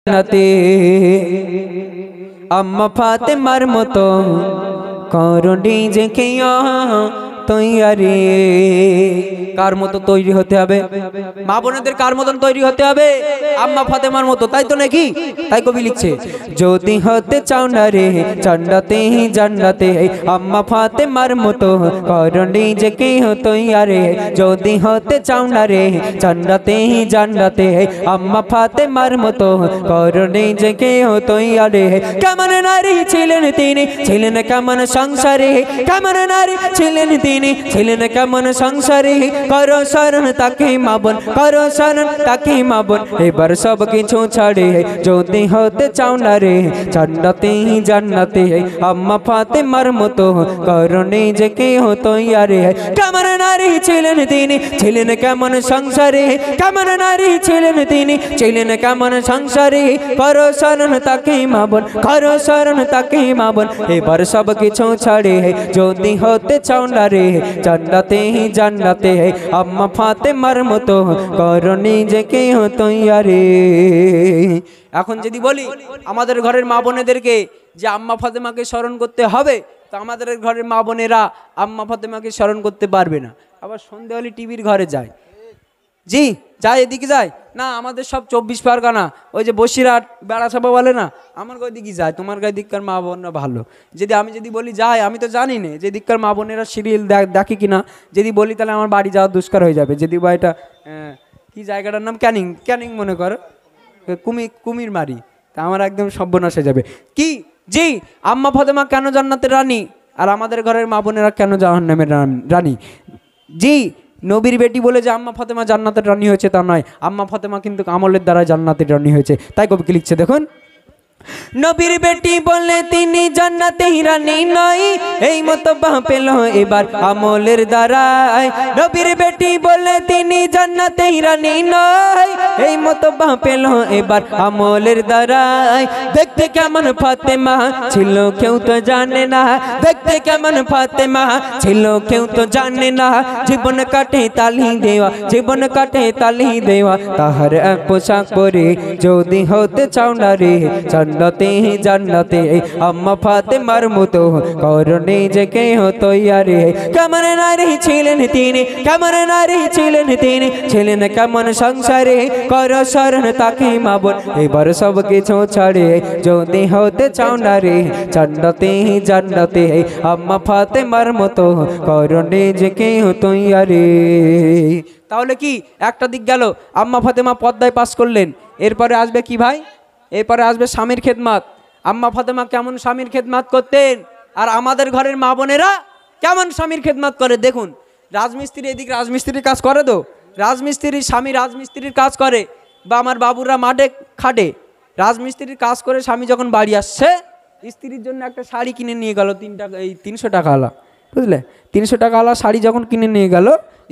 জান্নাতে আম্মা ফাতেমার মতো করো নিজেকে তৈয়ারি। কার মতো তৈরি হতে হবে? মা বোনেদের কার মতন তৈরি হতে হবে? আম্মা ফাতেমার মতো, তাই তো নাকি? তাই কবি লিখছে, যদি হতে চাও না রে জান্নাতে জান্নাতে আম্মা ফাতেমার মতো করো নিজেকে তৈয়ারি। যদি হতে চাও না রে জান্নাতে জান্নাতে আম্মা ফাতেমার মতো করো নিজেকে তৈয়ারি। কেমন নারী ছিলেন তিনি, ছিলেন কেমন সংসারে, কেমন নারী ছিলেন তিনি, ছিলেন কেমন সংসারে। করো শরণ তাকে মা বোন, করো শরণ তাকে মা বোন। এবার সব কিছু ছাড়ে যদি হতে চাও না রে জান্নাতে জান্নাতে আম্মা ফাতেমার মতো করো নিজেকে তৈয়ারি। কেমন নারী ছিলেন তিনি, ছিলেন কেমন সংসারে, কেমন নারী ছিলেন তিনি, ছিলেন কেমন সংসারে। করো শরণ তাকে মা বোন, করো শরণ তাকে মা বোন। এবার সব কিছু ছাড়ে যদি হতে চাও না রে জান্নাতে জান্নাতে আম্মা ফাতেমার মতো করো নিজেকে তৈয়ারি। এখন যদি বলি আমাদের ঘরের মা বোনেদেরকে যে আম্মা ফাতেমাকে স্মরণ করতে হবে, তো আমাদের ঘরের মা বোনেরা আম্মা ফাতেমাকে স্মরণ করতে পারবে না। আবার সন্ধ্যে হলে টিভির ঘরে যায়, জি যায়, এদিকে যায় না। আমাদের সব 24 পরগনা, ওই যে বসিরহাট বেড়াছাপা বলে না, আমার গায়ে দিকে যায়। তোমার গায়ে দিককার মা বোনরা ভালো। আমি যদি বলি যাই, আমি তো জানি না যে দিককার মা বোনেরা সিরিয়াল দেখে কিনা। যদি বলি তাহলে আমার বাড়ি যাওয়া দুষ্কার হয়ে যাবে। যদি বা এটা কি জায়গাটার নাম ক্যানিং, ক্যানিং মনে করো, কুমির মারি, তা আমার একদম সর্বনাশ হয়ে যাবে। কি জি আম্মা ফাতেমা কেন জান্নাতের রানী, আর আমাদের ঘরের মা বোনেরা কেন জাহান্নামের রানী? জি নবীর বেটি বলে যে আম্মা ফাতেমা জান্নাতের রানী হয়েছে তা নয়, আম্মা ফাতেমা কিন্তু আমলের দ্বারা জান্নাতের রানী হয়েছে। তাই কবি কি লিখছে দেখুন, নবীর বেটি বলে তিনি জান্নাতের রানী নয়, এই মতো বাহ পেল এবার আমলের দ্বারায়। নবীর বেটি বলে তিনি জান্নাতের রানী নয়, এই মতো বাহ পেল এবার আমলের দ্বারায়। দেখতে কেমন ফাতেমা ছিল কেউ তো জানে না, দেখতে কেমন ফাতেমা ছিল কেউ তো জানে না। জীবন কাটে তালি দেওয়া, জীবন কাটে তালি দেওয়া, তাহার এক পোশাক পরে যদি হতে চাও না রে জান্নাতে জান্নাতে আম্মা ফাতেমার মতো করো নিজেকে তৈয়ারি। কেমন নারী ছিলেন তিনি, কেমন নারী ছিলেন তিনি, ছিলেন কেমন সংসারে। করো শরণ তাকে মা বোন, এবার সব কিছু ছাড়ে যদি হতে চাও না রে জান্নাতে জান্নাতে আম্মা ফাতেমার মতো করো নিজেকে তৈয়ারি। তাহলে কি একটা দিক গেল, আম্মা ফাতেমা পর্দায় পাস করলেন। এরপরে আসবে কি ভাই? এরপরে আসবে স্বামীর খেদমত। আম্মা ফাতেমা কেমন স্বামীর খেদমত করতেন, আর আমাদের ঘরের মা বোনেরা কেমন স্বামীর খেদমত করে। দেখুন রাজমিস্ত্রি এদিকে রাজমিস্ত্রির কাজ করে, তো রাজমিস্ত্রির স্বামী রাজমিস্ত্রির কাজ করে, বা আমার বাবুরা মাঠে খাটে, রাজমিস্ত্রির কাজ করে স্বামী যখন বাড়ি আসছে স্ত্রীর জন্য একটা শাড়ি কিনে নিয়ে গেল 300 টাকাওয়ালা, বুঝলে 300 টাকাওয়ালা শাড়ি যখন কিনে নিয়ে গেল,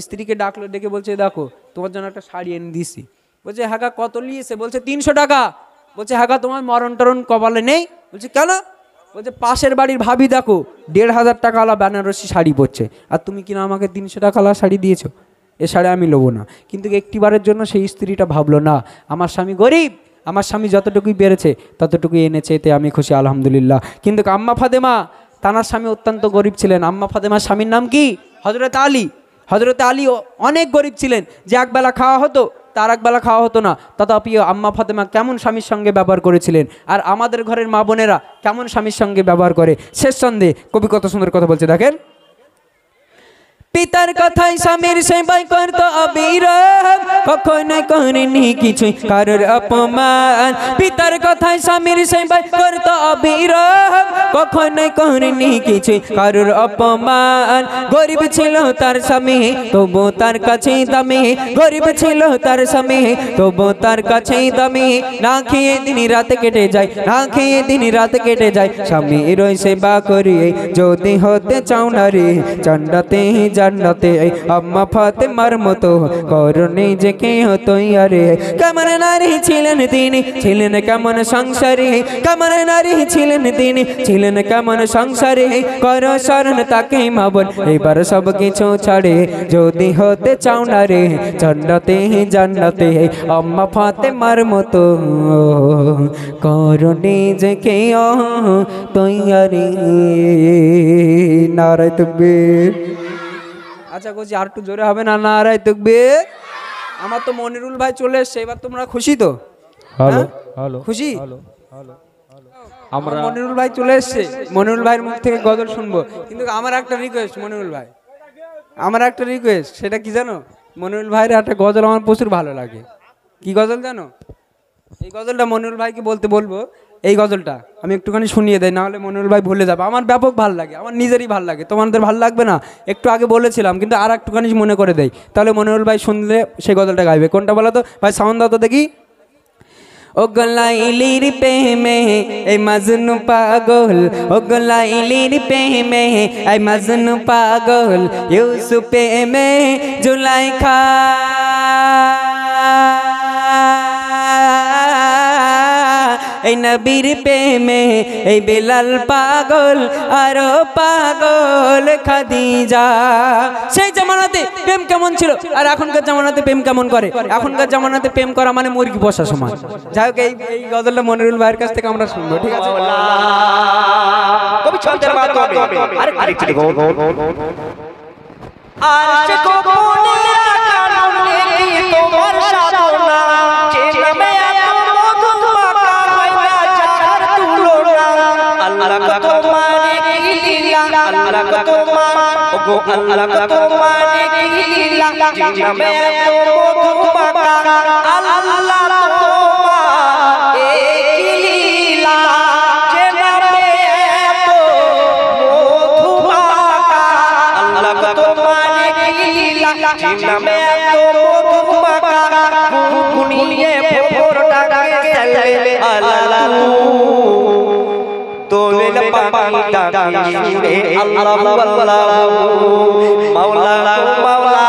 স্ত্রীকে ডাকলো, ডেকে বলছে দেখো তোমার জন্য একটা শাড়ি এনে দিছি। বলছে হ্যাঁ কত নিয়েছে? বলছে 300 টাকা। বলছে হ্যাঁ তোমার মরণ টরণ কপালে নেই? বলছে কেন? বলছে পাশের বাড়ির ভাবি দেখো 1500 টাকাওয়ালা বেনারসি শাড়ি পরছে, আর তুমি কিনা আমাকে 300 টাকাওয়ালা শাড়ি দিয়েছো, এ শাড়ি আমি নেবো না। কিন্তু একটিবারের জন্য সেই স্ত্রীটা ভাবলো না, আমার স্বামী গরিব, আমার স্বামী যতটুকুই বেড়েছে ততটুকুই এনেছে, এতে আমি খুশি আলহামদুলিল্লাহ। কিন্তু আম্মা ফাতেমা তানার স্বামী অত্যন্ত গরিব ছিলেন। আম্মা ফাতেমার স্বামীর নাম কি? হযরত আলী। হযরত আলী অনেক গরিব ছিলেন, যে একবেলা খাওয়া হতো তার একবেলা খাওয়া হতো না। তথাপিও আম্মা ফাতেমা কেমন স্বামীর সঙ্গে ব্যবহার করেছিলেন, আর আমাদের ঘরের মা বোনেরা কেমন স্বামীর সঙ্গে ব্যবহার করে। শেষ সন্দেহ কবি কত সুন্দর কথা বলছে দেখেন, পিতার কথায় স্বামীর সেবাই করতো অবিরাম, কখনোই করেনি কিছুই কারোর অপমান। পিতার কথায় স্বামীর সেবাই করতো অবিরাম, কখনোই করেনি কিছুই কারোর অপমান। গরিব ছিল তার স্বামী তবু তার কাছেই দামি, গরিব ছিল তার স্বামী তবু তার কাছেই দামি। না খেয়ে দিন রাত কেটে যায়, না খেয়ে দিন রাত কেটে যায়, স্বামীর সেবা করি যদি হতে চাও না রে জান্নাতে জান্নাতে আম্মা ফাতেমার মতো করো নিজেকে তৈয়ারে কেমন নারী ছিলেন তিনি ছিলেন কেমন সংসারে কেমন নারী ছিলেন তিনি ছিলেন কেমন সংসারে করো স্মরণ তাকে মা বোন এবার সব কিছু ছাড়ে যদি হতে চাও না রে জান্নাতে জান্নাতে আম্মা ফাতেমার মতো করো নিজেকে তৈয়ারি নারায়ে তাকবীর। আচ্ছা কোচি আর একটু জোরে হবে না নারায়ে তাকবীর। আমার তো মনিরুল ভাই চলে এসছে, এবার তোমরা খুশি তো? হ্যালো হ্যালো খুশি? হ্যালো হ্যালো আমরা মনিরুল ভাই চলে এসছে, মনিরুল ভাইয়ের মুখ থেকে গজল শুনবো। কিন্তু আমার একটা রিকোয়েস্ট মনিরুল ভাই, আমার একটা রিকোয়েস্ট, সেটা কি জানো? মনিরুল ভাইয়ের একটা গজল আমার প্রচুর ভালো লাগে। কি গজল জানো? এই গজলটা মনিরুল ভাইকে বলতে বলবো, এই গজলটা আমি একটুখানি শুনিয়ে দেয়, নাহলে মনিরুল ভাই ভুলে যাবে। আমার ব্যাপক ভালো লাগে, আমার নিজেরই ভালো লাগে, তোমাদের ভালো লাগবে না একটু আগে বলেছিলাম, কিন্তু আর একটুখানি মনে করে দেয়, তাহলে মনিরুল ভাই শুনলে সেই গজলটা গাইবে। কোনটা বলো তো ভাই, সাউন্ড দাও তো দেখি। ও গলাইলির প্রেমে এই মাজনু পাগল, ও গলাইলির প্রেমে এই মাজনু পাগল, ইউসুফ প্রেমে জুলাইখা, এই নবীর প্রেমে এই বেলাল পাগল, আরো পাগল খাদিজা। সেই জামানাতে প্রেম কেমন ছিল আর এখনকার জামানাতে প্রেম কেমন করে? এখনকার জামানাতে প্রেম করা মানে মুরগি পোষা সমান। যাই হোক, এই গজলটা মনিরুল ভাইয়ের কাছ থেকে আমরা শুনবো, ঠিক আছে? কবি ছন্দের মাধ্যমে আরেকটু আরশে কোপনে রাখানো নেকি তোমার সাধনা, যে নামে এত মধু মাখা হয় না যার তুলনা। আল্লাহ কত মানে কি লীলা, আল্লাহ কত ওগো আল্লাহ কত মানে কি লীলা, যে নামে এত মধু মাখা আল্লাহ তোমার এই লীলা, যে নামে এত মধু মাখা আল্লাহ কত নামে এত মধু মাখা গুনগুনিয়ে ভোর ডাকে চলে আল্লাহ তোল পাখি ডাকে সুরে আল্লাহ আল্লাহ মাওলা মাওলা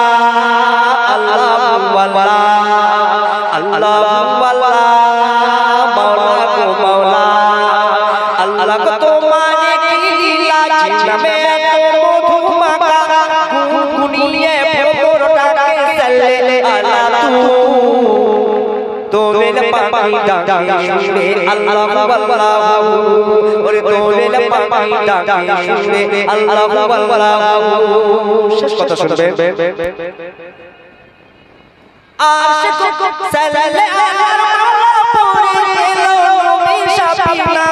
আল্লাহ আল্লাহ আল্লাহ আল্লাহ মাওলা মাওলা আল্লাহ কত মানে কি লীলা, নামে এত মধু মাখা গুনগুনিয়ে ভোর ডাকে চলে আল্লাহ তোল পাখি ডাকে সুরে আল্লাহ আল্লাহ ওরে তোল পাখি ডাকে সুরে আল্লাহ আল্লাহ। শেষ কথা শুনবে। আরশে কোপ সালালে আলার মালা পরে এলো নবী শাফিনা,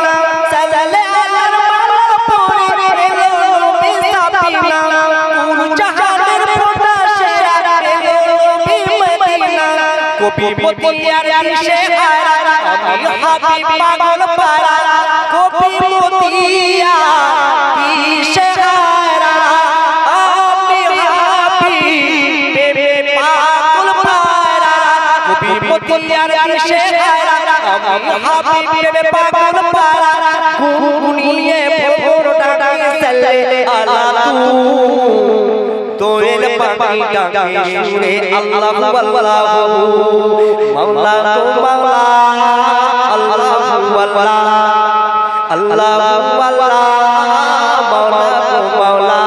সালালে আলার মালা পরে এলো নবী শাফিনা, কোন জাহানের ফোঁটা সেরা এলো নবী মদিনা। কবি মতিয়ার দিশে হারা আমি হাবিব পাগল পারা, কবি মতিয়া দিশে হারা আমি হাবিব পাগল পারা, কবি মতিয়ার দিশে হারা আমি হাবিব পাগল পারা, গুনগুনিয়ে ভোর ডাকে চলে আল্লাহ তোল পাখি ডাকে সুরে আল্লাহ আল্লাহ মাওলা মাওলা আল্লাহ আল্লাহ আল্লাহ আল্লাহ মাওলা মাওলা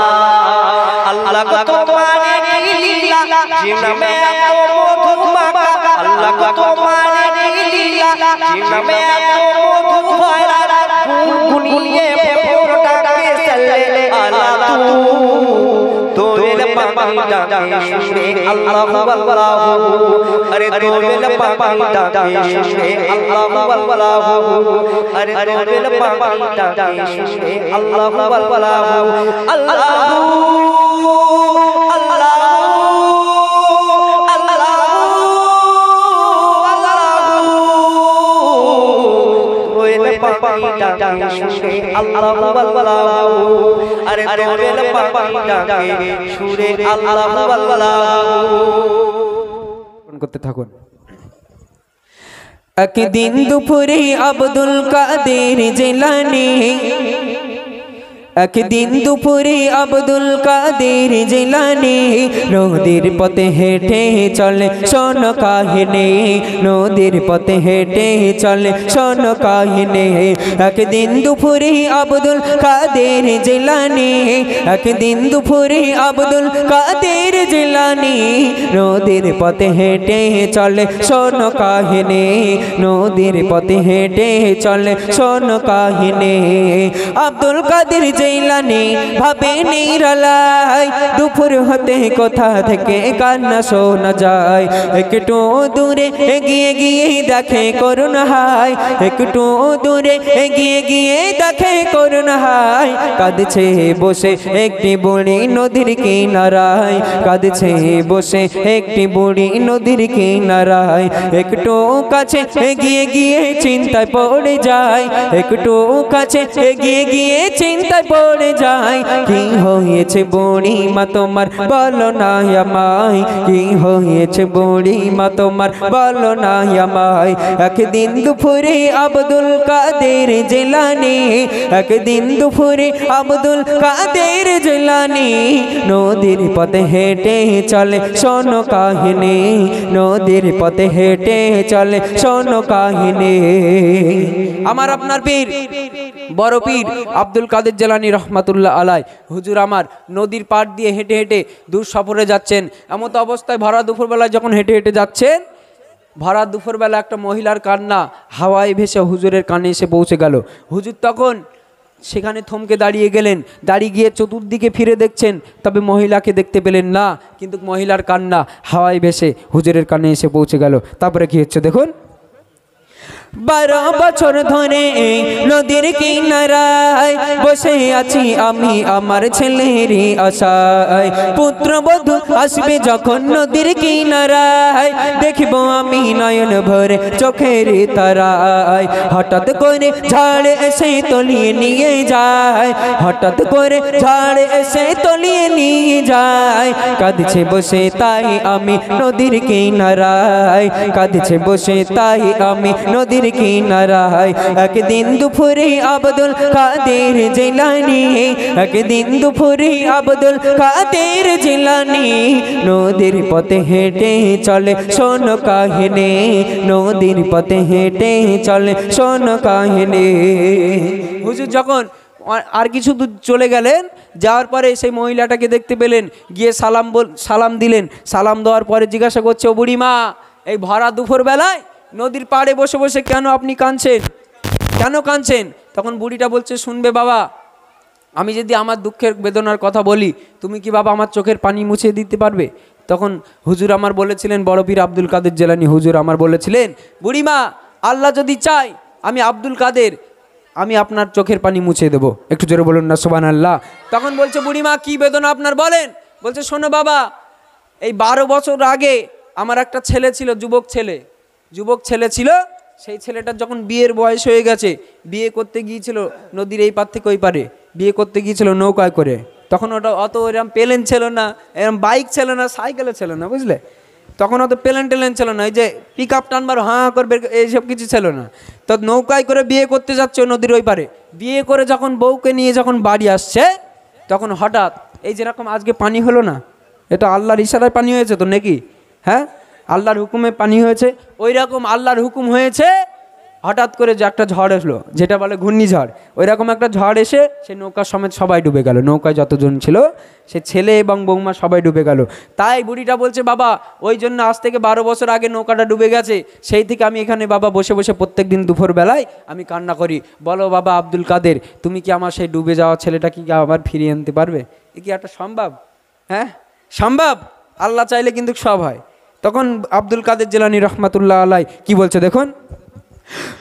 আল্লাহ কত মানে কি লীলা, যে নামে এত মধু মাখা আল্লাহ কত মানে কি লীলা, যে নামে এত মধু ভরা গুনগুনিয়ে ভোর ডাকে চলে আল্লাহ তোল পাখি ডাকে সুরে আল্লাহ আল্লাহ আরে তোল পাখি ডাকে সুরে আল্লাহ আল্লাহ আরে তোল পাখি ডাকে সুরে আল্লাহ আল্লাহ আল্লাহ পাখি ডাকে সুরে আল্লাহ আল্লাহ আরে তোল পাখি ডাকে সুরে আল্লাহ আল্লাহ করতে থাকুন। একদিন দুপুরে আব্দুল কাদের জিলানী একদিন দুপুরে আব্দুল কাদের জিলানী নদীর পথে হেঁটে চলে শোন কাহিনী, নদীর পথে হেঁটে চলে শোন কাহিনী। একদিন দুপুরে আব্দুল কাদের জিলানী, একদিন দুপুরে আব্দুল কাদের জিলানী নদীর পথে হেঁটে চলে শোন কাহিনী, নদীর পথে হেঁটে চলে শোন কাহিনী। আব্দুল কাদের জিলানী ভাবে নিরালায় দুপুর হতে কোথা থেকে কান্না শোনা যায়। একটু দূরে এগিয়ে গিয়ে দেখে করুণ হায়, একটু দূরে এগিয়ে গিয়ে দেখে করুণ হায়। কাঁদছে বসে একটি বুড়ি নদীর কিনারায়, কাঁদছে বসে একটি বুড়ি নদীর কিনারায়। একটু কাছে এগিয়ে গিয়ে চিন্তায় পড়ে যায়, একটু কাছে এগিয়ে গিয়ে চিন্তায় পড়ে যায়। কি হয়েছে বুড়ি মা তোমার বলো না আমায়, কি হয়েছে বুড়ি মা তোমার বলো না আমায়। একদিন দুপুরে আব্দুল কাদের জিলানী, একদিন দুপুরে আব্দুল কাদের জিলানী নদীর পথে হেঁটে চলে শোন কাহিনী, নদীর পথে হেঁটে চলে শোন কাহিনী। আমার আপনার পীর বড় পীর আব্দুল কাদের জিলানী রহমাতুল্লাহ আলাই হুজুর আমার নদীর পাড় দিয়ে হেঁটে হেঁটে দূর সফরে যাচ্ছেন। এমত অবস্থায় ভরা দুপুরবেলায় যখন হেঁটে হেঁটে যাচ্ছেন, ভরা দুপুরবেলা একটা মহিলার কান্না হাওয়ায় ভেসে হুজুরের কানে এসে পৌঁছে গেল। হুজুর তখন সেখানে থমকে দাঁড়িয়ে গেলেন, দাঁড়িয়ে গিয়ে চতুর্দিকে ফিরে দেখছেন, তবে মহিলাকে দেখতে পেলেন না, কিন্তু মহিলার কান্না হাওয়ায় ভেসে হুজুরের কানে এসে পৌঁছে গেল। তারপরে কি হচ্ছে দেখুন। 12 বছর ধরে নদীর কিনারায় বসে আছি আমি আমার ছেলেরই আশায়। পুত্রবধূ আসবে যখন নদীর কিনারায়, দেখবো আমি নয়ন ভরে চোখের তারায়। হঠাৎ করে ঝড় এসে তলিয়ে নিয়ে যায়, হঠাৎ করে ঝড় এসে তলিয়ে নিয়ে যায়। কাঁদছে বসে তাই আমি নদীর কিনারায়, কাঁদছে বসে তাই আমি নদীর কিনারায়। একদিন দুপুরে আব্দুল কাদের জিলানী, একদিন দুপুরে আব্দুল কাদের জিলানী নদীর পথে হেঁটে চলে শোন কাহিনী, নদীর পথে হেঁটে চলে শোন কাহিনী। হুজুর যখন আর কিছু দূর চলে গেলেন, যাওয়ার পরে সেই মহিলাটাকে দেখতে পেলেন, গিয়ে সালাম দিলেন। সালাম দেওয়ার পরে জিজ্ঞাসা করছে, ও বুড়িমা এই ভরা দুপুর বেলায় নদীর পাড়ে বসে বসে কেন আপনি কাঁদছেন, কেন কাঁদছেন? তখন বুড়িটা বলছে, শুনবে বাবা, আমি যদি আমার দুঃখের বেদনার কথা বলি, তুমি কি বাবা আমার চোখের পানি মুছে দিতে পারবে? তখন হুজুর আমার বলেছিলেন, বড় পীর আব্দুল কাদের জিলানী হুজুর আমার বলেছিলেন, বুড়িমা আল্লাহ যদি চায় আমি আব্দুল কাদের আমি আপনার চোখের পানি মুছে দেবো। একটু জোরে বলুন না সুবহানাল্লাহ। তখন বলছে, বুড়িমা কি বেদনা আপনার বলেন? বলছে, শোনো বাবা, এই 12 বছর আগে আমার একটা ছেলে ছিল, যুবক ছেলে ছিল। সেই ছেলেটার যখন বিয়ের বয়স হয়ে গেছে, বিয়ে করতে গিয়েছিল নদীর এই পার থেকে ওই পারে, বিয়ে করতে গিয়েছিল নৌকায় করে। তখন ওটা অত এরকম প্লেন ছিল না, এরকম বাইক ছিল না, সাইকেলে ছিল না, বুঝলে? তখন অত প্লেন ছিল না, এই যে পিক আপ টানবার হাঁ করবে এইসব কিছু ছিল না। তো নৌকায় করে বিয়ে করতে যাচ্ছে নদীর ওই পারে। বিয়ে করে যখন বউকে নিয়ে যখন বাড়ি আসছে, তখন হঠাৎ এই যেরকম আজকে পানি হলো না, এটা আল্লাহর ইশারায় পানি হয়েছে তো নাকি? হ্যাঁ, আল্লাহর হুকুমে পানি হয়েছে। ওই রকম আল্লাহর হুকুম হয়েছে, হঠাৎ করে যে একটা ঝড় এসলো, যেটা বলে ঘূর্ণিঝড়, ওই রকম একটা ঝড় এসে সে নৌকা সমেত সবাই ডুবে গেল। নৌকায় যতজন ছিল সে ছেলে এবং বৌমা সবাই ডুবে গেল। তাই বুড়িটা বলছে, বাবা ওই জন্য আজ থেকে 12 বছর আগে নৌকাটা ডুবে গেছে, সেই থেকে আমি এখানে বাবা বসে বসে প্রত্যেক দিন দুপুর বেলায় আমি কান্না করি। বলো বাবা আব্দুল কাদের, তুমি কি আমার সেই ডুবে যাওয়া ছেলেটা কি আবার ফিরিয়ে আনতে পারবে? এ কি একটা সম্ভব? হ্যাঁ সম্ভব, আল্লাহ চাইলে কিন্তু সব হয়। তখন আব্দুল কাদের জিলানী রহমাতুল্লাহ আলাই কি বলছে দেখুন।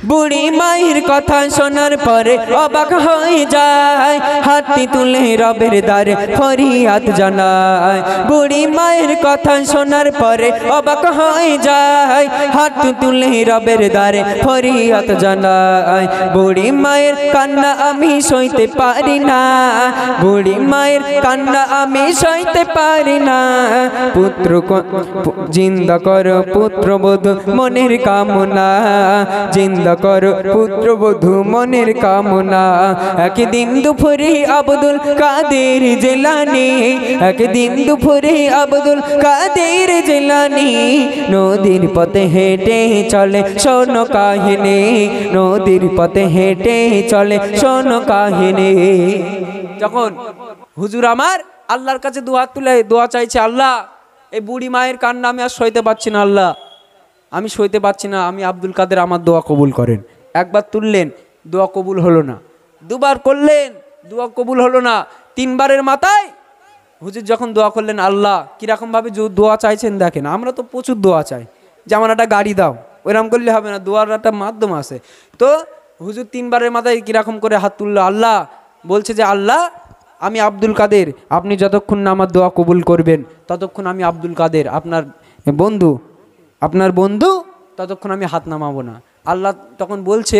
বুড়ি মায়ের কথা শোনার পরে অবাক হয়ে যায়, হাতটি তুলে রবের দ্বারে ফরিয়াদ জানায়। বুড়ি মায়ের কথা শোনার পরে অবাক হয়ে যায়, হাত তুলে রবের দ্বারে ফরিয়াদ জানায়। বুড়ি মায়ের কান্না আমি সইতে পারি না, বুড়ি মায়ের কান্না আমি সইতে পারি না। পুত্র জিন্দা কর পুত্রবধূ মনের কামনা, জিন্দা করো পুত্রবধূ মনের কামনা। একদিন দুপুরে আব্দুল কাদের জিলানী, একদিন দুপুরে আব্দুল কাদের জিলানী নদীর পথে হেঁটে চলে শোনো কাহিনী, নদীর পথে হেঁটে চলে শোনো কাহিনী। যখন হুজুর আমার আল্লাহর কাছে দুহাত তুলে দোয়া চাইছে, আল্লাহ এই বুড়ি মায়ের কান্না আমি আর সইতে পারছি না, আল্লাহ আমি সইতে পারছি না, আমি আব্দুল কাদের আমার দোয়া কবুল করেন। একবার তুললেন, দোয়া কবুল হলো না। দুবার করলেন, দোয়া কবুল হলো না। তিনবারের মাথায় হুজুর যখন দোয়া করলেন, আল্লাহ কীরকমভাবে দোয়া চাইছেন দেখেন। আমরা তো প্রচুর দোয়া চাই যে আমার একটা গাড়ি দাও, ওইরকম করলে হবে না, দোয়ার একটা মাধ্যম আছে। তো হুজুর তিনবারের মাথায় কীরকম করে হাত তুললো, আল্লাহ বলছে যে আল্লাহ আমি আব্দুল কাদের, আপনি যতক্ষণ না আমার দোয়া কবুল করবেন ততক্ষণ আমি আব্দুল কাদের আপনার বন্ধু ততক্ষণ আমি হাত নামাবো না। আল্লাহ তখন বলছে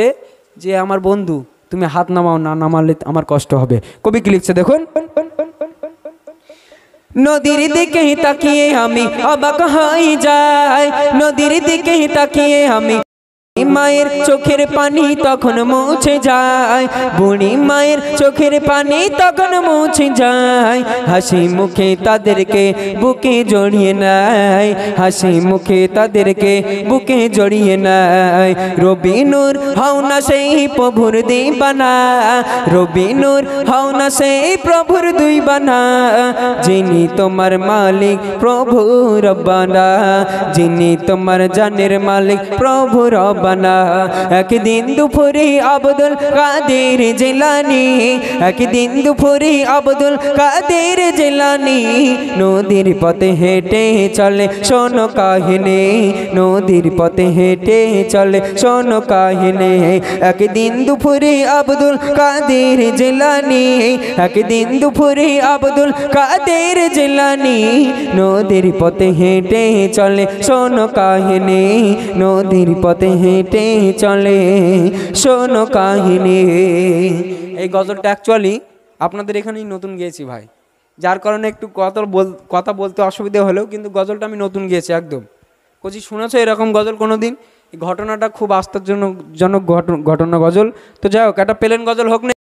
যে আমার বন্ধু তুমি হাত নামাও, না নামালে আমার কষ্ট হবে। কবি কি লিখছে দেখুন, নদীর দিকে তাকিয়ে আমি অবাক হয়ে যাই, নদীর দিকে তাকিয়ে আমি মায়ের চোখের পানি তখন মুছে যায়, বুড়ি মায়ের চোখের পানি তখন মুছে যায়। হাসি মুখে তাদেরকে বুকে জড়িয়ে নেয়, হাসি মুখে তাদেরকে বুকে জড়িয়ে নেয়। রবি নূর হও না সেই প্রভুর দিবানা, রবি নূর হও না সেই প্রভুর দিবানা, যিনি তোমার মালিক প্রভু রব্বানা, যিনি তোমার জানের মালিক প্রভু রব্বানা। একদিন দুপুরে আব্দুল কাদের জিলানী, একদিন দুপুরে আব্দুল কাদের জিলানী নদীর পথে হেঁটে চলে শোনো কাহিনী, নদীর পথে হেঁটে চলে শোনো কাহিনী। একদিন দুপুরে আব্দুল কাদের জিলানী, একদিন দুপুরে আব্দুল কাদের জিলানী নদীর পথে হেঁটে চলে শোনো কাহিনী, নদীর পথে হেঁটে চলে শোনো কাহিনী। এই গজলটা অ্যাকচুয়ালি আপনাদের এখানেই নতুন গেয়েছি ভাই, যার কারণে একটু কথা বলতে অসুবিধা হলেও কিন্তু গজলটা আমি নতুন গেয়েছি একদম। কোচি শুনেছো এরকম গজল কোনো দিন? এই ঘটনাটা খুব আশ্চর্যজনক ঘটনা গজল। তো যাই হোক, একটা প্লেন গজল হোক না।